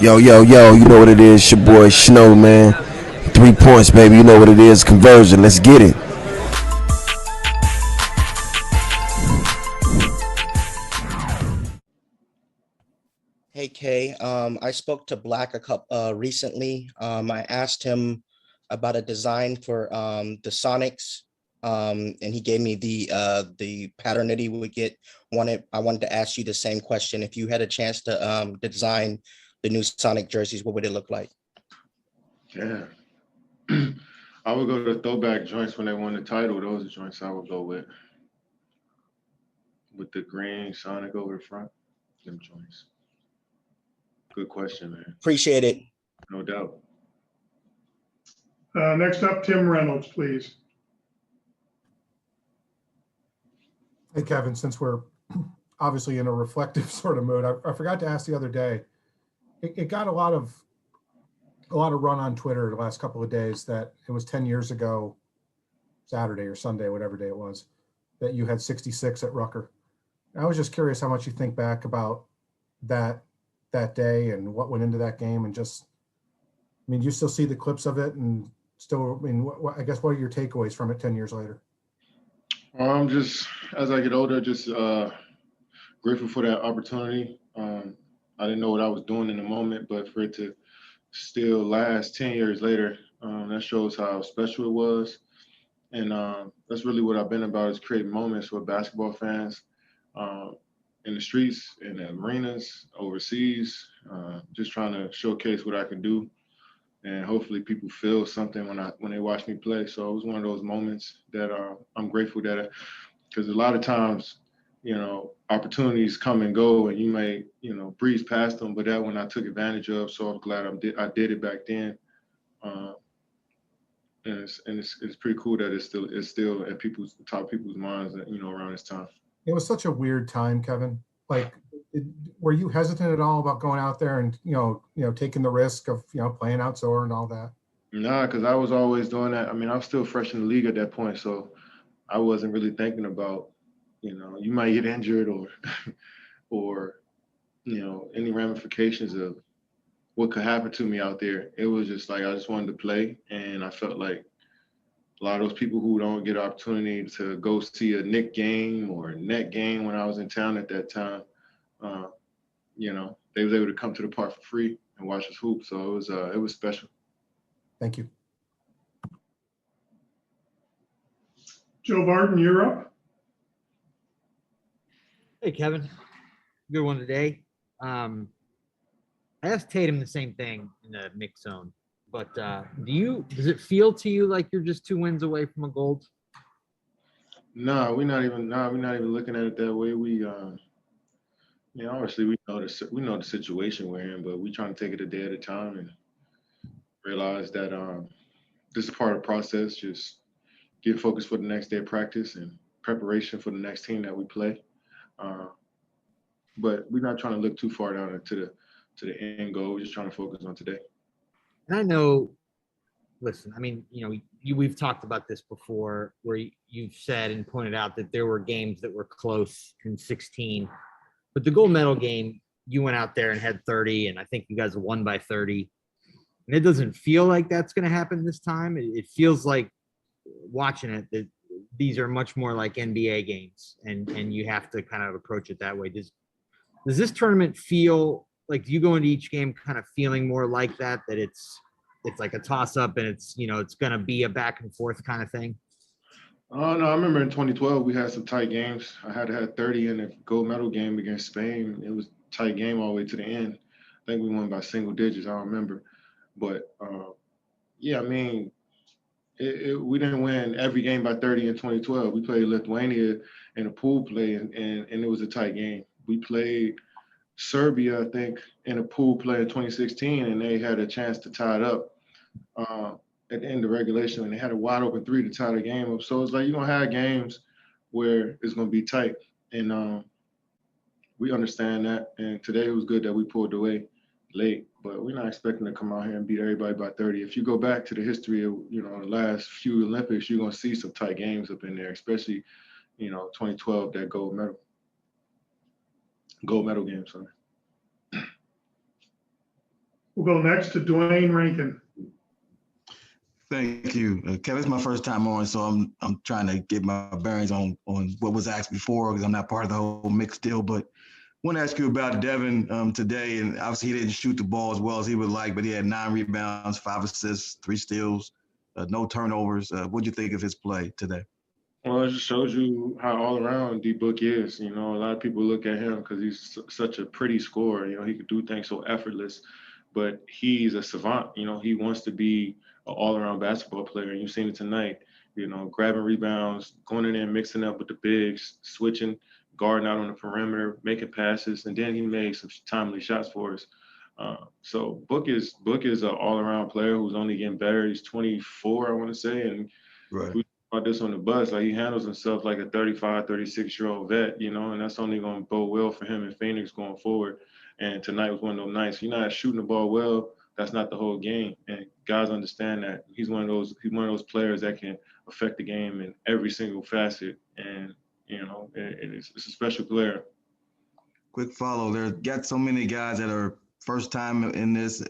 Yo, yo, yo, you know what it is. It's your boy Snow, man. 3 points, baby. You know what it is. Conversion. Let's get it. Hey Kay, I spoke to Black a couple recently. I asked him about a design for the Sonics, and he gave me the pattern that he would get. I wanted to ask you the same question. If you had a chance to design the new Sonic jerseys, what would it look like? Yeah. I would go to throwback joints when they won the title. Those are joints I would go with the green Sonic over the front. Them joints. Good question, man. Appreciate it. No doubt. Next up, Tim Reynolds, please. Hey, Kevin, since we're obviously in a reflective sort of mood, I forgot to ask the other day. It got a lot of run on Twitter the last couple of days that it was 10 years ago, Saturday or Sunday, whatever day it was, that you had 66 at Rucker. I was just curious how much you think back about that day and what went into that game, and just, I mean, do you still see the clips of it, and still, I mean, I guess what are your takeaways from it 10 years later? Just as I get older, just grateful for that opportunity. I didn't know what I was doing in the moment, but for it to still last 10 years later, that shows how special it was. And that's really what I've been about, is creating moments with basketball fans in the streets, in the arenas, overseas, just trying to showcase what I can do. And hopefully people feel something when they watch me play. So it was one of those moments that I'm grateful that, because a lot of times, opportunities come and go, and you may, breeze past them, but that one I took advantage of. So I'm glad I did it back then. And it's pretty cool that it's still at top people's minds, around this time. It was such a weird time, Kevin. Like, were you hesitant at all about going out there and taking the risk of playing outdoor and all that? Nah, because I was always doing that. I mean, I was still fresh in the league at that point, so I wasn't really thinking about, you might get injured or or any ramifications of what could happen to me out there. It was just like I just wanted to play, and I felt like a lot of those people who don't get opportunity to go see a Knick game or a Net game when I was in town at that time, they was able to come to the park for free and watch us hoop. So it was special. Thank you. Joe Barton, you're up. Hey, Kevin. Good one today. I asked Tatum the same thing in the mix zone, but does it feel to you like you're just 2 wins away from a gold? No, we're not even looking at it that way. We obviously we know the situation we're in, but we're trying to take it a day at a time and realize that this is part of the process. Just get focused for the next day of practice and preparation for the next team that we play. But we're not trying to look too far down to the end goal. We're just trying to focus on today. And I know, listen, I mean, we've talked about this before, where you've said and pointed out that there were games that were close in 16, but the gold medal game, you went out there and had 30, and I think you guys won by 30. And it doesn't feel like that's going to happen this time. It feels like, watching it, that these are much more like NBA games, and you have to kind of approach it that way. Does this tournament feel like, do you go into each game kind of feeling more like that it's like a toss up, and it's going to be a back and forth kind of thing? Oh no, I remember in 2012 we had some tight games. I had 30 in the gold medal game against Spain. It was a tight game all the way to the end. I think we won by single digits. I don't remember, but yeah, I mean, we didn't win every game by 30 in 2012. We played Lithuania in a pool play, and it was a tight game. We played Serbia, I think, in a pool play in 2016, and they had a chance to tie it up at the end of regulation, and they had a wide open 3 to tie the game up. So it's like, you're going to have games where it's going to be tight, and we understand that. And today it was good that we pulled away late, but we're not expecting to come out here and beat everybody by 30. If you go back to the history of, the last few Olympics, you're going to see some tight games up in there, especially, 2012, that gold medal game, sorry. We'll go next to Dwayne Rankin. Thank you, Kevin. It's my first time on, so I'm trying to get my bearings on what was asked before because I'm not part of the whole mix still. But I want to ask you about Devin today, and obviously he didn't shoot the ball as well as he would like, but he had 9 rebounds, 5 assists, 3 steals, no turnovers. What'd you think of his play today? Well, it just shows you how all around D-Book is. You know, a lot of people look at him because he's such a pretty scorer. You know, he could do things so effortless, but he's a savant. You know, he wants to be an all-around basketball player. And you've seen it tonight, you know, grabbing rebounds, going in there and mixing up with the bigs, switching, guarding out on the perimeter, making passes, and then he made some timely shots for us. So Book is an all-around player who's only getting better. He's 24, I want to say, and Right. we about this on the bus, like he handles himself like a 35, 36-year-old vet, you know, and that's only going to bode well for him in Phoenix going forward. And tonight was one of those nights. You're not shooting the ball well, that's not the whole game. And guys understand that. He's one of those players that can affect the game in every single facet. And, you know, it's a special player. Quick follow. There's got so many guys that are first time in this.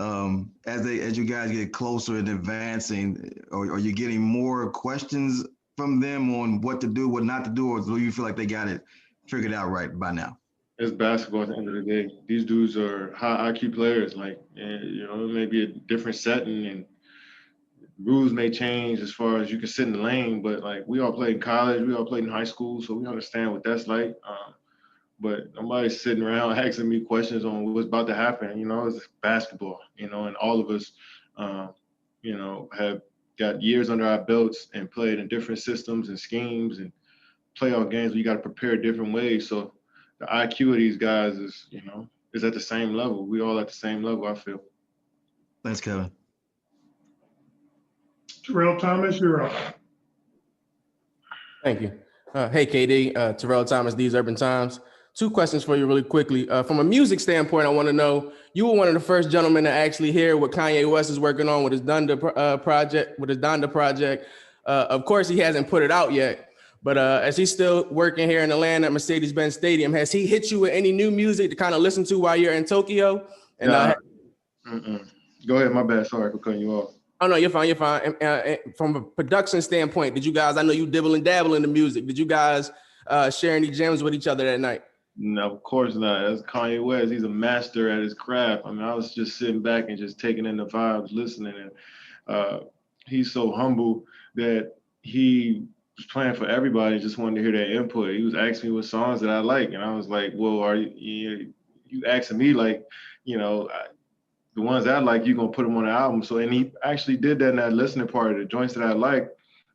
As you guys get closer and advancing, are you getting more questions from them on what to do, what not to do, or do you feel like they got it figured out right by now? It's basketball at the end of the day. These dudes are high IQ players. Like, you know, it may be a different setting and rules may change as far as you can sit in the lane, but like we all played in college, we all played in high school, so we understand what that's like. But nobody's sitting around asking me questions on what's about to happen. You know, it's basketball, you know, and all of us, you know, have got years under our belts and played in different systems and schemes and playoff games where you got to prepare different ways. So the IQ of these guys is, you know, is at the same level. We all at the same level, I feel. Thanks, Kevin. Terrell Thomas, you're up. Thank you. Hey, KD, Terrell Thomas, These Urban Times. 2 questions for you really quickly. From a music standpoint, I want to know, you were one of the first gentlemen to actually hear what Kanye West is working on with his Donda project. Of course, he hasn't put it out yet, but as he's still working here in the land at Mercedes-Benz Stadium, has he hit you with any new music to kind of listen to while you're in Tokyo? And Go ahead, my bad. Sorry for cutting you off. Oh, no, you're fine. You're fine. From a production standpoint, did you guys, I know you dibble and dabble in the music. Did you guys share any gems with each other that night? No, of course not. That's Kanye West. He's a master at his craft. I mean, I was just sitting back and just taking in the vibes, listening. And he's so humble that he was playing for everybody, just wanted to hear their input. He was asking me what songs that I like. And I was like, well, are you asking me like, you know, the ones I like, you're going to put them on the album. So, and he actually did that in that listening party. The joints that I like,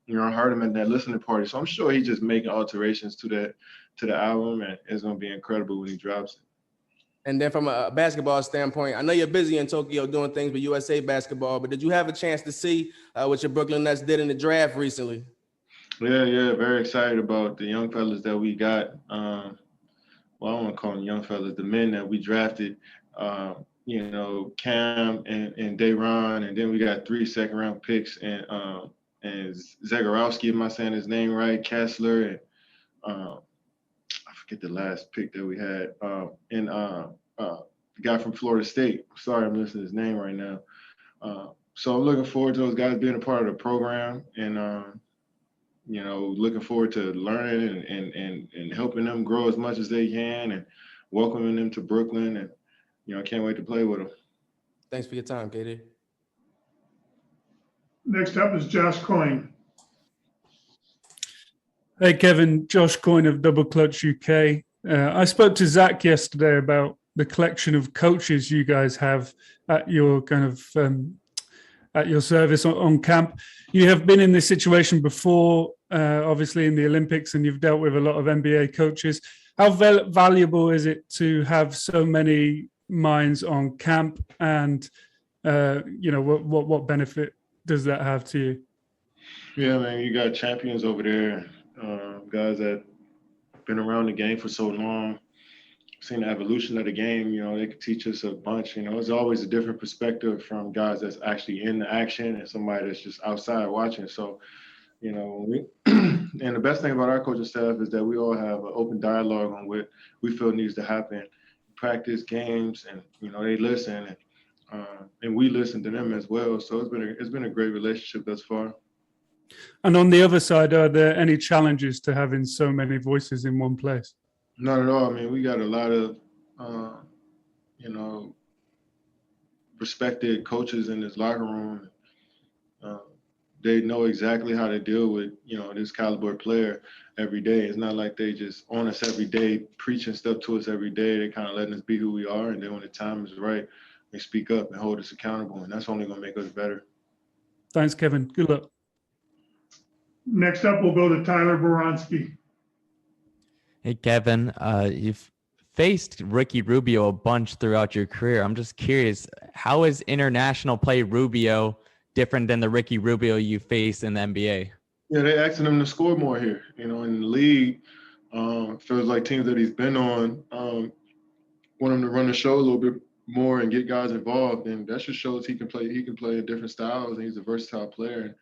you know, I heard him at that listening party. So I'm sure he's just making alterations to the album, and it's going to be incredible when he drops it. And then from a basketball standpoint, I know you're busy in Tokyo doing things with USA basketball, but did you have a chance to see what your Brooklyn Nets did in the draft recently? Yeah, very excited about the young fellas that we got. Well, I don't want to call them young fellas, the men that we drafted. You know, Cam and Dayron, and then we got 3 second-round picks, and Zagorowski, am I saying his name right? Kessler, and I forget the last pick that we had, and the guy from Florida State. Sorry, I'm missing his name right now. So I'm looking forward to those guys being a part of the program, and you know, looking forward to learning and helping them grow as much as they can, and welcoming them to Brooklyn, and you know, I can't wait to play with them. Thanks for your time, KD. Next up is Josh Coyne. Hey, Kevin, Josh Coyne of Double Clutch UK. I spoke to Zach yesterday about the collection of coaches you guys have at your kind of at your service on camp. You have been in this situation before, obviously in the Olympics, and you've dealt with a lot of NBA coaches. How valuable is it to have so many minds on camp, and you know, what benefit does that have to you? Yeah, man, you got champions over there, guys that been around the game for so long, seen the evolution of the game. You know, they could teach us a bunch. You know, it's always a different perspective from guys that's actually in the action and somebody that's just outside watching. So, you know, and the best thing about our coaching staff is that we all have an open dialogue on what we feel needs to happen. Practice, games, and, you know, they listen. And, and we listen to them as well. So it's been a great relationship thus far. And on the other side, are there any challenges to having so many voices in one place? Not at all. I mean, we got a lot of, you know, respected coaches in this locker room. They know exactly how to deal with, you know, this caliber player every day. It's not like they just on us every day, preaching stuff to us every day. They kind of letting us be who we are. And then when the time is right, they speak up and hold us accountable. And that's only going to make us better. Thanks, Kevin. Good luck. Next up, we'll go to Tyler Boronsky. Hey, Kevin, you've faced Ricky Rubio a bunch throughout your career. I'm just curious, how is international play Rubio different than the Ricky Rubio you faced in the NBA? Yeah, they're asking him to score more here. You know, in the league, feels like teams that he's been on want him to run the show a little bit more and get guys involved. And that just shows he can play in different styles, and he's a versatile player. And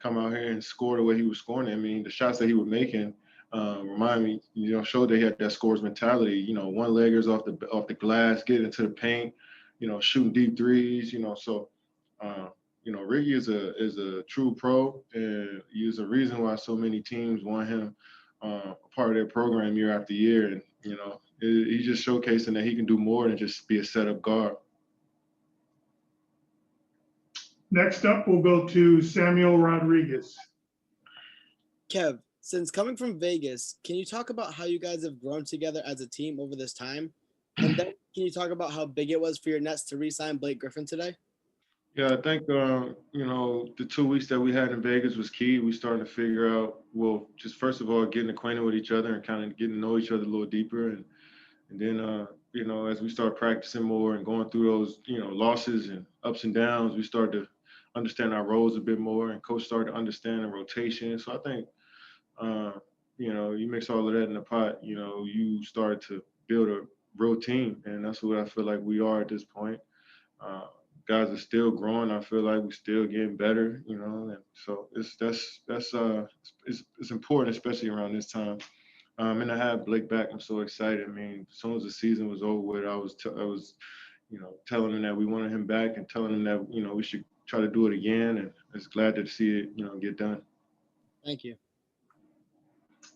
come out here and score the way he was scoring. I mean, the shots that he was making remind me, you know, showed that he had that scores mentality. You know, one-leggers off the glass, get into the paint, you know, shooting deep threes. You know, so you know, Ricky is a true pro, and he's a reason why so many teams want him a part of their program year after year. And you know, he's just showcasing that he can do more than just be a setup guard. Next up, we'll go to Samuel Rodriguez. Kev, since coming from Vegas, can you talk about how you guys have grown together as a team over this time? And then can you talk about how big it was for your Nets to re-sign Blake Griffin today? Yeah, I think, you know, the 2 weeks that we had in Vegas was key. We started to figure out, well, just first of all, getting acquainted with each other and kind of getting to know each other a little deeper. And then, you know, as we start practicing more and going through those, you know, losses and ups and downs, we started to understand our roles a bit more, and coach started to understand the rotation. So I think, you know, you mix all of that in the pot, you know, you start to build a real team, and that's what I feel like we are at this point. Guys are still growing. I feel like we're still getting better, you know, and so it's important, especially around this time. And I have Blake back. I'm so excited. I mean, as soon as the season was over with, I was, you know, telling him that we wanted him back and telling him that, you know, we should try to do it again. And I was glad to see it, you know, get done. Thank you.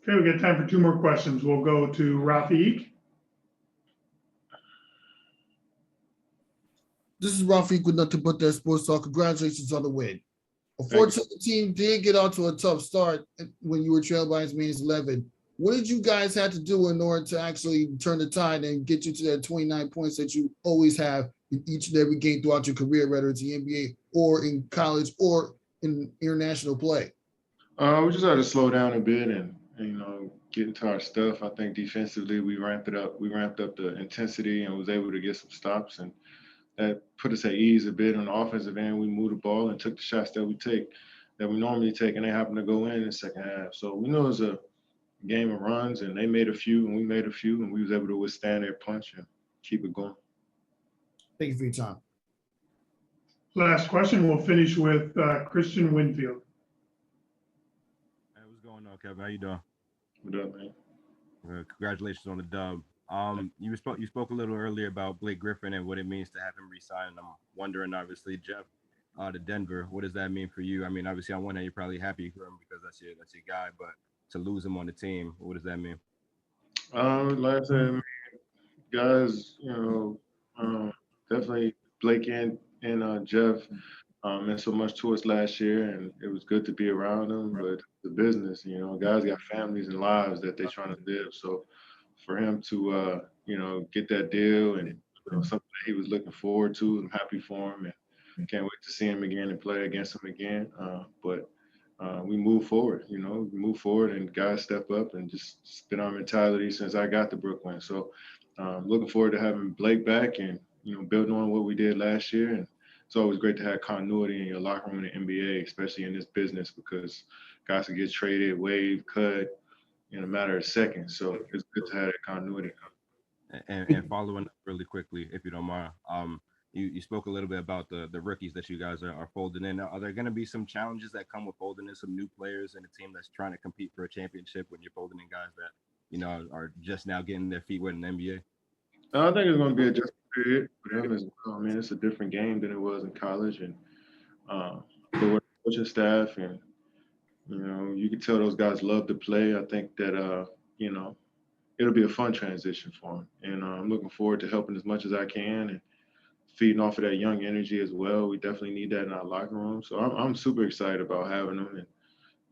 Okay, we got time for 2 more questions. We'll go to Rafiq. This is Rafiq with Nothing But That Sports Talk. Congratulations on the win. Unfortunately, the team did get out to a tough start when you were trailed by as many as 11. What did you guys have to do in order to actually turn the tide and get you to that 29 points that you always have in each and every game throughout your career, whether it's the NBA or in college or in international play? We just had to slow down a bit and you know, get into our stuff. I think defensively we ramped it up. We ramped up the intensity and was able to get some stops, and that put us at ease a bit on the offensive end. We moved the ball and took the shots that we normally take, and they happened to go in the second half. So we know it was a game of runs, and they made a few, and we made a few, and we was able to withstand their punch and keep it going. Thank you for your time. Last question, we'll finish with Christian Winfield. Hey, what's going on, Kevin? How you doing? What up, man? Congratulations on the dub. You spoke a little earlier about Blake Griffin and what it means to have him resign. I'm wondering, obviously, Jeff, to Denver, what does that mean for you? I mean, obviously, on one hand, you're probably happy for him because that's your guy, but to lose him on the team, what does that mean? Like I said, guys, you know, definitely Blake and Jeff meant so much to us last year, and it was good to be around them. But the business, you know, guys got families and lives that they're trying to live. So for him to, you know, get that deal and you know, something that he was looking forward to, I'm happy for him, and can't wait to see him again and play against him again. But we move forward, you know, and guys step up, and just it's been our mentality since I got to Brooklyn. So looking forward to having Blake back and, you know, building on what we did last year. And it's always great to have continuity in your locker room in the NBA, especially in this business, because guys can get traded, waived, cut in a matter of seconds. So it's good to have that continuity. And following up really quickly, if you don't mind, you spoke a little bit about the rookies that you guys are folding in. Are there going to be some challenges that come with folding in some new players in a team that's trying to compete for a championship when you're folding in guys that, you know, are just now getting their feet wet in the NBA? I think it's going to be adjustment period for them as well. I mean, it's a different game than it was in college, and the coaching staff, and you can tell those guys love to play. I think that it'll be a fun transition for them, and I'm looking forward to helping as much as I can and feeding off of that young energy as well. We definitely need that in our locker room, so I'm super excited about having them,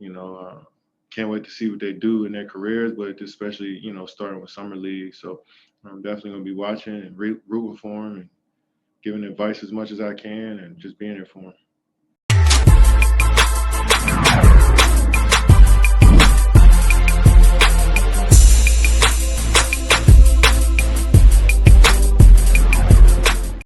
and can't wait to see what they do in their careers, but especially starting with summer league. So I'm definitely gonna be watching and rooting for them and giving advice as much as I can and just being there for them.